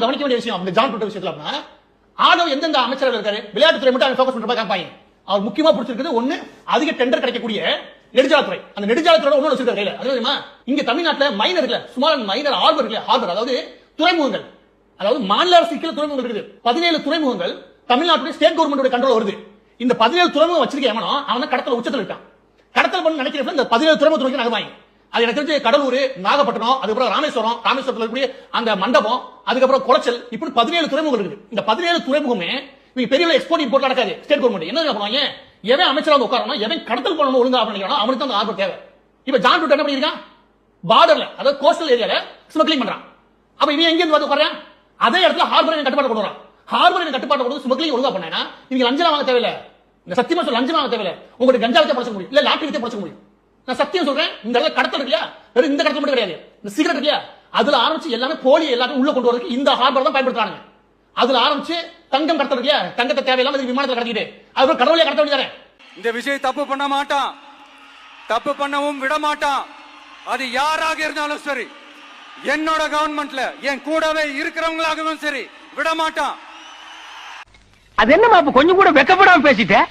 கவனிக்க வேண்டிய விஷயம் அந்த ஜான் டுட்டர் விஷயத்துல ஆதவ் எந்தெந்த அமைச்சர்கள் இருக்காரு விளையாட்டுத்துறை மட்டும் அவன் ஃபோக்கஸ் பண்ற மாதிரி காமிப்பாங்க. அவர் முக்கியமா பிடிச்சிருக்கிறது ஒண்ணு அதிக டெண்டர் கிடைக்கக்கூடிய நெடுஞ்சாலைத்துறை. அந்த நெடுஞ்சாலைத்துறை ஒண்ணு வச்சிருக்காரு கையில. அது தெரியுமா? இங்க தமிழ்நாட்டுல மைனர் இல்ல ஸ்மால் மைனர் ஹார்பர் இல்ல ஹார்பர் அதாவது துறைமுகங்கள், அதாவது மாநில அரசு கீழ துறைமுகங்கள் இருக்குது. 17 துறைமுகங்கள் தமிழ்நாட்டுடைய ஸ்டேட் கவர்மெண்டோட கண்ட்ரோல் வருது. இந்த 17 துறைமுகம் வச்சிருக்க எவனோ அவன் கடத்தல உச்சத்துல இருக்கான். கடத்தல் பண்ண நினைக்கிறப்ப இந்த 17 துறைமுகத்துறைக்கு நகமாயி. அது எனக்கு தெரிஞ்சு கடலூர், நாகப்பட்டினம், அதுக்கப்புறம் ராமேஸ்வரத்துல இருக்கக்கூடிய அந்த மண்டபம், அதுக்கப்புறம் குளச்சல், இப்படி 17 துறைமுகங்கள் இருக்குது. இந்த 17 துறைமுகமே இவங்க பெரிய எக்ஸ்போர்ட் இம்போர்ட் நடக்காது. ஸ்டேட் கவர்மெண்ட் என்ன பண்ணுவாங்க, எவன் அமைச்சரா வந்து உட்காரணும், எவன் கடத்தல் பண்ணணும் ஒழுங்கா பண்ணிக்கிறானோ அவனுக்கு தான் ஆர்டர் தேவை. இப்ப ஜான் டுட்டர் என்ன பண்ணிருக்கான், பார்டர்ல அதாவது கோஸ்டல் ஏரியால ஸ்மக்லிங் பண்றான். அப்ப இவன் எங்க இருந்து வந்து உட்கார்றான், அதே இடத்துல ஹார்பர் கட்டுப்பாடு கொண்டு வரான். ஹார்பர் கட்டுப்பாடு கொண்டு ஸ்மக்லிங் ஒழுங்கா பண்ணா இவங்க லஞ்சம் வாங்க தேவையில்லை. இந்த சத்தியமா சொல்ல லஞ்சம் வாங்க தேவையில்லை. உங்களுக்கு கஞ்சா வித்த பழச்ச முடியும், இல்ல லாட்டரி வித்த பழச்ச முடியும். நான் சத்தியம் சொல்றேன், இந்த இடத்துல கடத்தல் இல்லையா, வெறும் இந்த கடத்தல் மட்டும் கிடையாது, இந்த சிகரெட் இல்லையா, அதுல ஆரம்பிச்சு எல்லாமே போலி எல்லாத்தையும் உள்ள கொண்டு வரதுக்கு இந்த ஹார்பர் தான் பயன்படுத்துறாங்க. அதுல ஆரம்பிச்சு தங்கம் கடத்தல் இல்லையா, தங்கத்தை தேவையில்லாம விமானத்தில் கடத்திட்டு அதுக்கப்புறம் கடவுளே கடத்த வேண்டியதானே. இந்த விஷயம் தப்பு பண்ண மாட்டான், தப்பு பண்ணவும் விட மாட்டான். அது யாராக இருந்தாலும் சரி, என்னோட கவர்மெண்ட்ல என் கூடவே இருக்கிறவங்களாகவும் சரி விட மாட்டான். அது என்னமா கொஞ்சம் கூட வெக்கப்படாம பேசிட்டேன்.